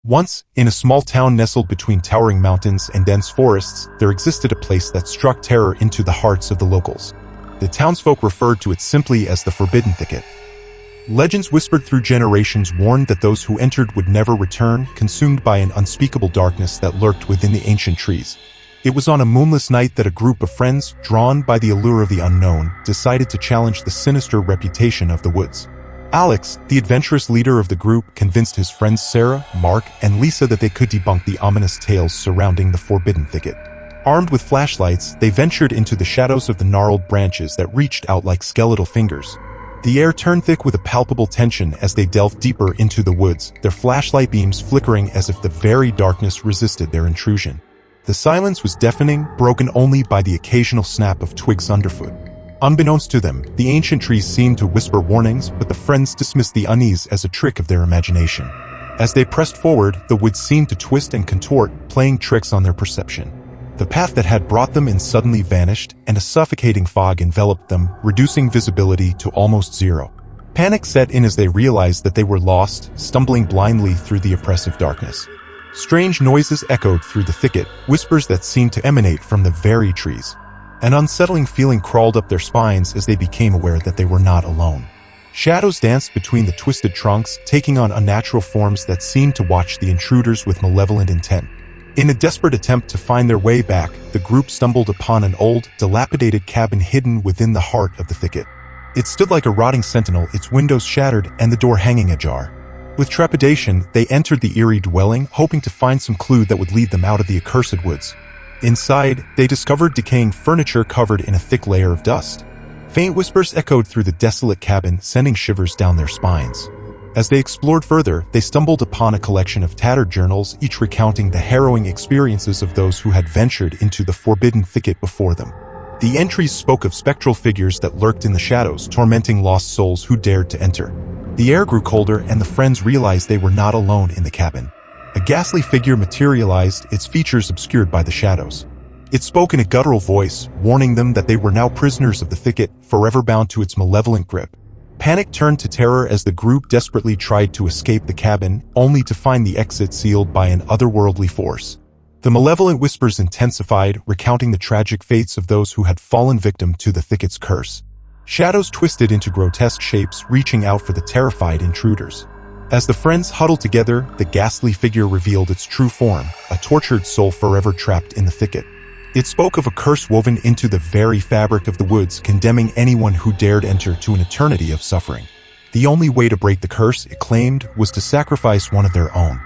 Once, in a small town nestled between towering mountains and dense forests, there existed a place that struck terror into the hearts of the locals. The townsfolk referred to it simply as the Forbidden Thicket. Legends whispered through generations warned that those who entered would never return, consumed by an unspeakable darkness that lurked within the ancient trees. It was on a moonless night that a group of friends, drawn by the allure of the unknown, decided to challenge the sinister reputation of the woods. Alex, the adventurous leader of the group, convinced his friends Sarah, Mark, and Lisa that they could debunk the ominous tales surrounding the Forbidden Thicket. Armed with flashlights, they ventured into the shadows of the gnarled branches that reached out like skeletal fingers. The air turned thick with a palpable tension as they delved deeper into the woods, their flashlight beams flickering as if the very darkness resisted their intrusion. The silence was deafening, broken only by the occasional snap of twigs underfoot. Unbeknownst to them, the ancient trees seemed to whisper warnings, but the friends dismissed the unease as a trick of their imagination. As they pressed forward, the woods seemed to twist and contort, playing tricks on their perception. The path that had brought them in suddenly vanished, and a suffocating fog enveloped them, reducing visibility to almost zero. Panic set in as they realized that they were lost, stumbling blindly through the oppressive darkness. Strange noises echoed through the thicket, whispers that seemed to emanate from the very trees. An unsettling feeling crawled up their spines as they became aware that they were not alone. Shadows danced between the twisted trunks, taking on unnatural forms that seemed to watch the intruders with malevolent intent. In a desperate attempt to find their way back, the group stumbled upon an old, dilapidated cabin hidden within the heart of the thicket. It stood like a rotting sentinel, its windows shattered and the door hanging ajar. With trepidation, they entered the eerie dwelling, hoping to find some clue that would lead them out of the accursed woods. Inside, they discovered decaying furniture covered in a thick layer of dust. Faint whispers echoed through the desolate cabin, sending shivers down their spines. As they explored further, they stumbled upon a collection of tattered journals, each recounting the harrowing experiences of those who had ventured into the Forbidden Thicket before them. The entries spoke of spectral figures that lurked in the shadows, tormenting lost souls who dared to enter. The air grew colder, and the friends realized they were not alone in the cabin. A ghastly figure materialized, its features obscured by the shadows. It spoke in a guttural voice, warning them that they were now prisoners of the thicket, forever bound to its malevolent grip. Panic turned to terror as the group desperately tried to escape the cabin, only to find the exit sealed by an otherworldly force. The malevolent whispers intensified, recounting the tragic fates of those who had fallen victim to the thicket's curse. Shadows twisted into grotesque shapes, reaching out for the terrified intruders. As the friends huddled together, the ghastly figure revealed its true form, a tortured soul forever trapped in the thicket. It spoke of a curse woven into the very fabric of the woods, condemning anyone who dared enter to an eternity of suffering. The only way to break the curse, it claimed, was to sacrifice one of their own.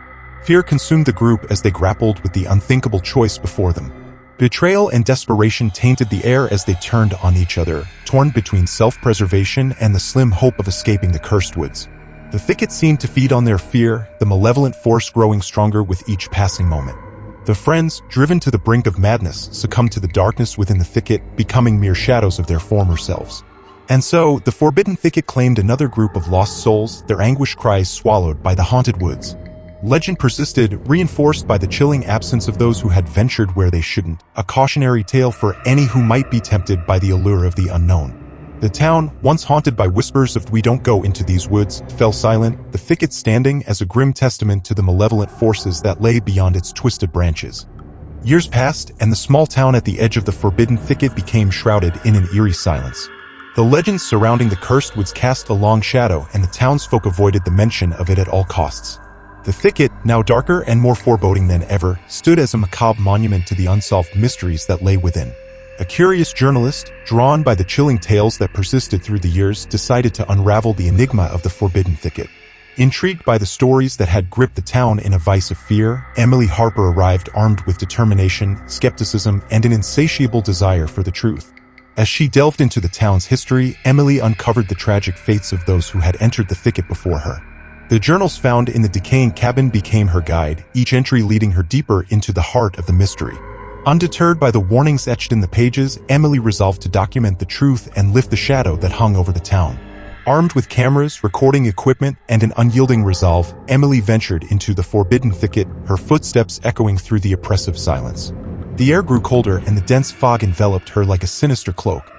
Fear consumed the group as they grappled with the unthinkable choice before them. Betrayal and desperation tainted the air as they turned on each other, torn between self-preservation and the slim hope of escaping the cursed woods. The thicket seemed to feed on their fear, the malevolent force growing stronger with each passing moment. The friends, driven to the brink of madness, succumbed to the darkness within the thicket, becoming mere shadows of their former selves. And so, the Forbidden Thicket claimed another group of lost souls, their anguished cries swallowed by the haunted woods. Legend persisted, reinforced by the chilling absence of those who had ventured where they shouldn't, a cautionary tale for any who might be tempted by the allure of the unknown. The town, once haunted by whispers of "we don't go into these woods," fell silent, the thicket standing as a grim testament to the malevolent forces that lay beyond its twisted branches. Years passed, and the small town at the edge of the Forbidden Thicket became shrouded in an eerie silence. The legends surrounding the cursed woods cast a long shadow, and the townsfolk avoided the mention of it at all costs. The thicket, now darker and more foreboding than ever, stood as a macabre monument to the unsolved mysteries that lay within. A curious journalist, drawn by the chilling tales that persisted through the years, decided to unravel the enigma of the Forbidden Thicket. Intrigued by the stories that had gripped the town in a vice of fear, Emily Harper arrived armed with determination, skepticism, and an insatiable desire for the truth. As she delved into the town's history, Emily uncovered the tragic fates of those who had entered the thicket before her. The journals found in the decaying cabin became her guide, each entry leading her deeper into the heart of the mystery. Undeterred by the warnings etched in the pages, Emily resolved to document the truth and lift the shadow that hung over the town. Armed with cameras, recording equipment, and an unyielding resolve, Emily ventured into the Forbidden Thicket, her footsteps echoing through the oppressive silence. The air grew colder and the dense fog enveloped her like a sinister cloak.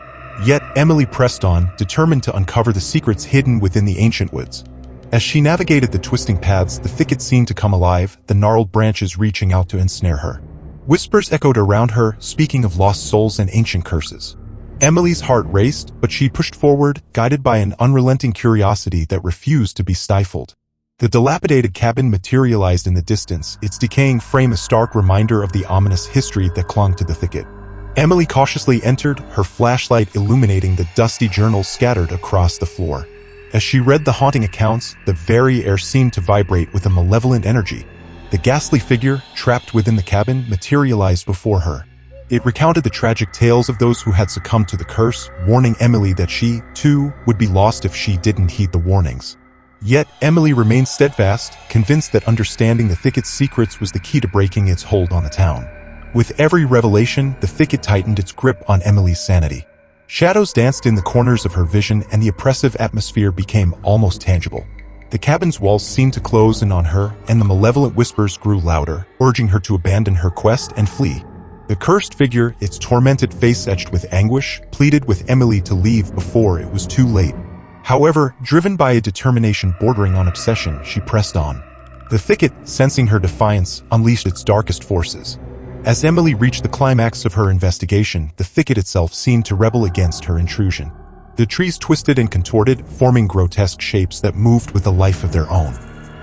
Yet Emily pressed on, determined to uncover the secrets hidden within the ancient woods. As she navigated the twisting paths, the thicket seemed to come alive, the gnarled branches reaching out to ensnare her. Whispers echoed around her, speaking of lost souls and ancient curses. Emily's heart raced, but she pushed forward, guided by an unrelenting curiosity that refused to be stifled. The dilapidated cabin materialized in the distance, its decaying frame a stark reminder of the ominous history that clung to the thicket. Emily cautiously entered, her flashlight illuminating the dusty journals scattered across the floor. As she read the haunting accounts, the very air seemed to vibrate with a malevolent energy. The ghastly figure, trapped within the cabin, materialized before her. It recounted the tragic tales of those who had succumbed to the curse, warning Emily that she, too, would be lost if she didn't heed the warnings. Yet, Emily remained steadfast, convinced that understanding the thicket's secrets was the key to breaking its hold on the town. With every revelation, the thicket tightened its grip on Emily's sanity. Shadows danced in the corners of her vision, and the oppressive atmosphere became almost tangible. The cabin's walls seemed to close in on her, and the malevolent whispers grew louder, urging her to abandon her quest and flee. The cursed figure, its tormented face etched with anguish, pleaded with Emily to leave before it was too late. However, driven by a determination bordering on obsession, she pressed on. The thicket, sensing her defiance, unleashed its darkest forces. As Emily reached the climax of her investigation, the thicket itself seemed to rebel against her intrusion. The trees twisted and contorted, forming grotesque shapes that moved with a life of their own.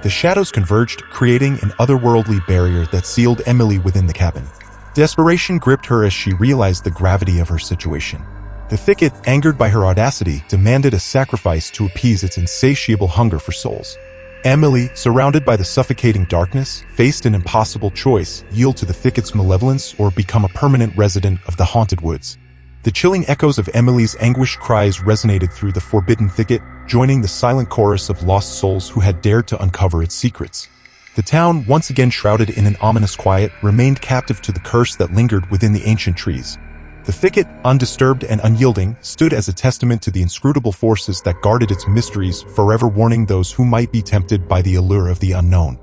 The shadows converged, creating an otherworldly barrier that sealed Emily within the cabin. Desperation gripped her as she realized the gravity of her situation. The thicket, angered by her audacity, demanded a sacrifice to appease its insatiable hunger for souls. Emily, surrounded by the suffocating darkness, faced an impossible choice: yield to the thicket's malevolence or become a permanent resident of the haunted woods. The chilling echoes of Emily's anguished cries resonated through the Forbidden Thicket, joining the silent chorus of lost souls who had dared to uncover its secrets. The town, once again shrouded in an ominous quiet, remained captive to the curse that lingered within the ancient trees. The thicket, undisturbed and unyielding, stood as a testament to the inscrutable forces that guarded its mysteries, forever warning those who might be tempted by the allure of the unknown.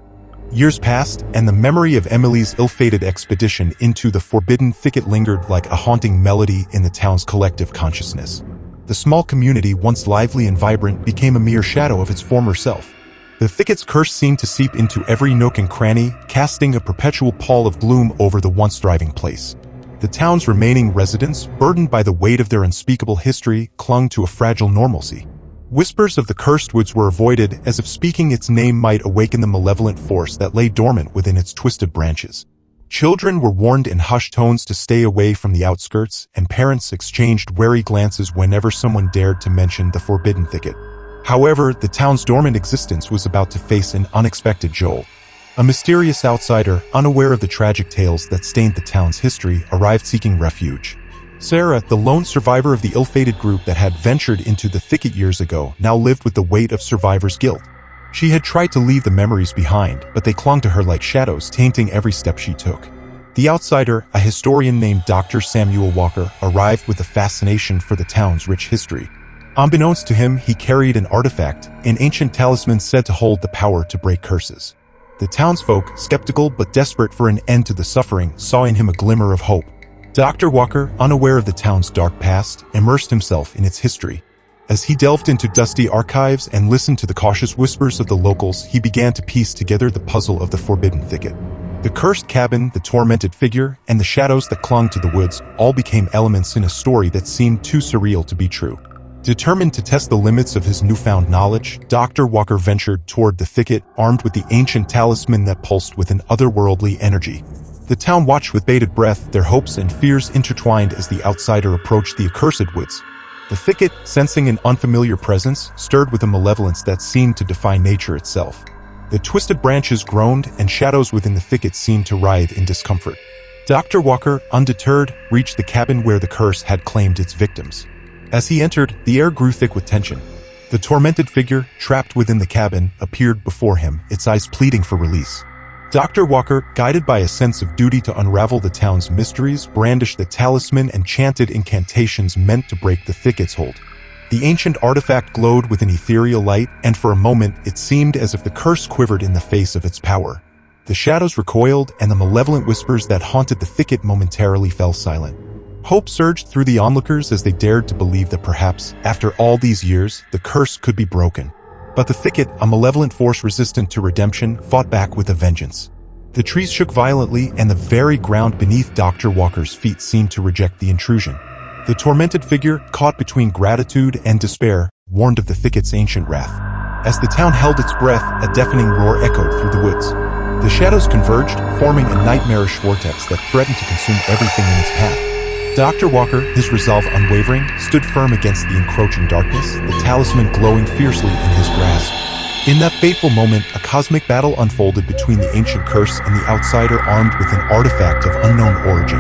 Years passed, and the memory of Emily's ill-fated expedition into the Forbidden Thicket lingered like a haunting melody in the town's collective consciousness. The small community, once lively and vibrant, became a mere shadow of its former self. The thicket's curse seemed to seep into every nook and cranny, casting a perpetual pall of gloom over the once thriving place. The town's remaining residents, burdened by the weight of their unspeakable history, clung to a fragile normalcy. Whispers of the cursed woods were avoided, as if speaking its name might awaken the malevolent force that lay dormant within its twisted branches. Children were warned in hushed tones to stay away from the outskirts, and parents exchanged wary glances whenever someone dared to mention the Forbidden Thicket. However, the town's dormant existence was about to face an unexpected jolt. A mysterious outsider, unaware of the tragic tales that stained the town's history, arrived seeking refuge. Sarah, the lone survivor of the ill-fated group that had ventured into the thicket years ago, now lived with the weight of survivor's guilt. She had tried to leave the memories behind, but they clung to her like shadows, tainting every step she took. The outsider, a historian named Dr. Samuel Walker, arrived with a fascination for the town's rich history. Unbeknownst to him, he carried an artifact, an ancient talisman said to hold the power to break curses. The townsfolk, skeptical but desperate for an end to the suffering, saw in him a glimmer of hope. Dr. Walker, unaware of the town's dark past, immersed himself in its history. As he delved into dusty archives and listened to the cautious whispers of the locals, he began to piece together the puzzle of the Forbidden Thicket. The cursed cabin, the tormented figure, and the shadows that clung to the woods all became elements in a story that seemed too surreal to be true. Determined to test the limits of his newfound knowledge, Dr. Walker ventured toward the thicket, armed with the ancient talisman that pulsed with an otherworldly energy. The town watched with bated breath, their hopes and fears intertwined as the outsider approached the accursed woods. The thicket, sensing an unfamiliar presence, stirred with a malevolence that seemed to defy nature itself. The twisted branches groaned, and shadows within the thicket seemed to writhe in discomfort. Dr. Walker, undeterred, reached the cabin where the curse had claimed its victims. As he entered, the air grew thick with tension. The tormented figure, trapped within the cabin, appeared before him, its eyes pleading for release. Dr. Walker, guided by a sense of duty to unravel the town's mysteries, brandished the talisman and chanted incantations meant to break the thicket's hold. The ancient artifact glowed with an ethereal light, and for a moment it seemed as if the curse quivered in the face of its power. The shadows recoiled, and the malevolent whispers that haunted the thicket momentarily fell silent. Hope surged through the onlookers as they dared to believe that perhaps, after all these years, the curse could be broken. But the thicket, a malevolent force resistant to redemption, fought back with a vengeance. The trees shook violently, and the very ground beneath Dr. Walker's feet seemed to reject the intrusion. The tormented figure, caught between gratitude and despair, warned of the thicket's ancient wrath. As the town held its breath, a deafening roar echoed through the woods. The shadows converged, forming a nightmarish vortex that threatened to consume everything in its path. Dr. Walker, his resolve unwavering, stood firm against the encroaching darkness, the talisman glowing fiercely in his grasp. In that fateful moment, a cosmic battle unfolded between the ancient curse and the outsider armed with an artifact of unknown origin.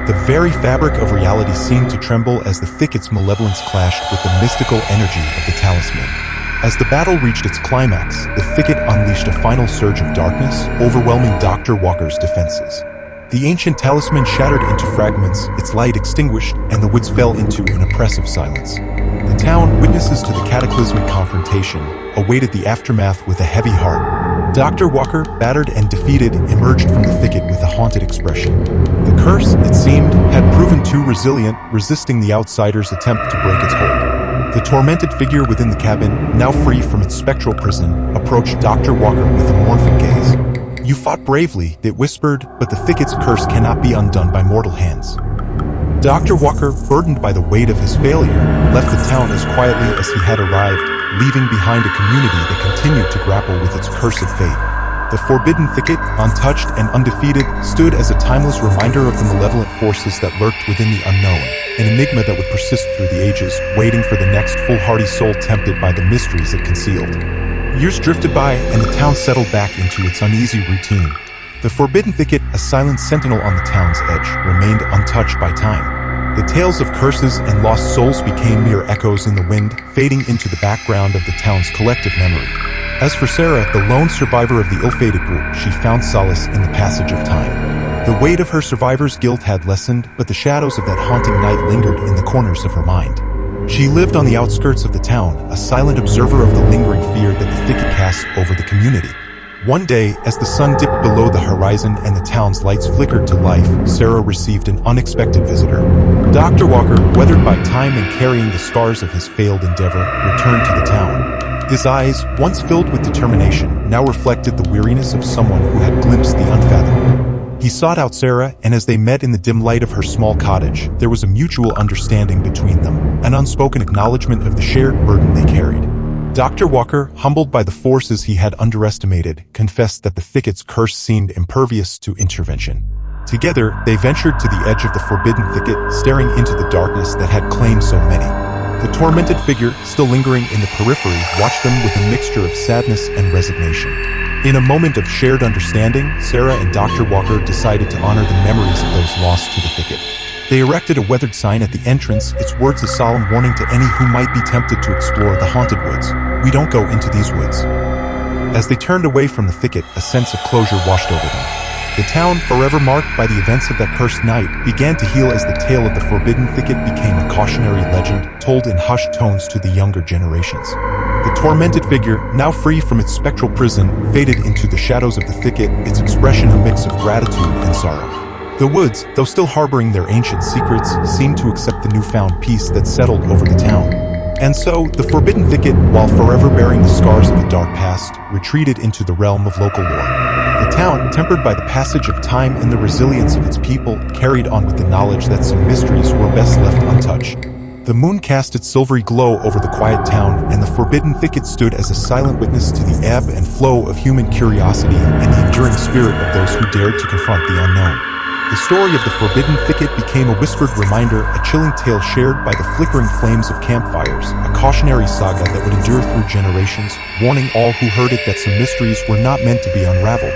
The very fabric of reality seemed to tremble as the thicket's malevolence clashed with the mystical energy of the talisman. As the battle reached its climax, the thicket unleashed a final surge of darkness, overwhelming Dr. Walker's defenses. The ancient talisman shattered into fragments, its light extinguished, and the woods fell into an oppressive silence. The town, witnesses to the cataclysmic confrontation, awaited the aftermath with a heavy heart. Dr. Walker, battered and defeated, emerged from the thicket with a haunted expression. The curse, it seemed, had proven too resilient, resisting the outsider's attempt to break its hold. The tormented figure within the cabin, now free from its spectral prison, approached Dr. Walker with a mournful gaze. "You fought bravely," it whispered, "but the thicket's curse cannot be undone by mortal hands." Dr. Walker, burdened by the weight of his failure, left the town as quietly as he had arrived, leaving behind a community that continued to grapple with its cursed fate. The Forbidden Thicket, untouched and undefeated, stood as a timeless reminder of the malevolent forces that lurked within the unknown, an enigma that would persist through the ages, waiting for the next foolhardy soul tempted by the mysteries it concealed. Years drifted by, and the town settled back into its uneasy routine. The Forbidden Thicket, a silent sentinel on the town's edge, remained untouched by time. The tales of curses and lost souls became mere echoes in the wind, fading into the background of the town's collective memory. As for Sarah, the lone survivor of the ill-fated group, she found solace in the passage of time. The weight of her survivor's guilt had lessened, but the shadows of that haunting night lingered in the corners of her mind. She lived on the outskirts of the town, a silent observer of the lingering fear that the thicket cast over the community. One day, as the sun dipped below the horizon and the town's lights flickered to life, Sarah received an unexpected visitor. Dr. Walker, weathered by time and carrying the scars of his failed endeavor, returned to the town. His eyes, once filled with determination, now reflected the weariness of someone who had glimpsed the unfathomable. He sought out Sarah, and as they met in the dim light of her small cottage, there was a mutual understanding between them, an unspoken acknowledgement of the shared burden they carried. Dr. Walker, humbled by the forces he had underestimated, confessed that the thicket's curse seemed impervious to intervention. Together, they ventured to the edge of the Forbidden Thicket, staring into the darkness that had claimed so many. The tormented figure, still lingering in the periphery, watched them with a mixture of sadness and resignation. In a moment of shared understanding, Sarah and Dr. Walker decided to honor the memories of those lost to the thicket. They erected a weathered sign at the entrance, its words a solemn warning to any who might be tempted to explore the haunted woods. "We don't go into these woods." As they turned away from the thicket, a sense of closure washed over them. The town, forever marked by the events of that cursed night, began to heal as the tale of the Forbidden Thicket became a cautionary legend, told in hushed tones to the younger generations. The tormented figure, now free from its spectral prison, faded into the shadows of the thicket, its expression a mix of gratitude and sorrow. The woods, though still harboring their ancient secrets, seemed to accept the newfound peace that settled over the town. And so, the Forbidden Thicket, while forever bearing the scars of a dark past, retreated into the realm of local lore. The town, tempered by the passage of time and the resilience of its people, carried on with the knowledge that some mysteries were best left untouched. The moon cast its silvery glow over the quiet town, and the Forbidden Thicket stood as a silent witness to the ebb and flow of human curiosity and the enduring spirit of those who dared to confront the unknown. The story of the Forbidden Thicket became a whispered reminder, a chilling tale shared by the flickering flames of campfires, a cautionary saga that would endure through generations, warning all who heard it that some mysteries were not meant to be unraveled.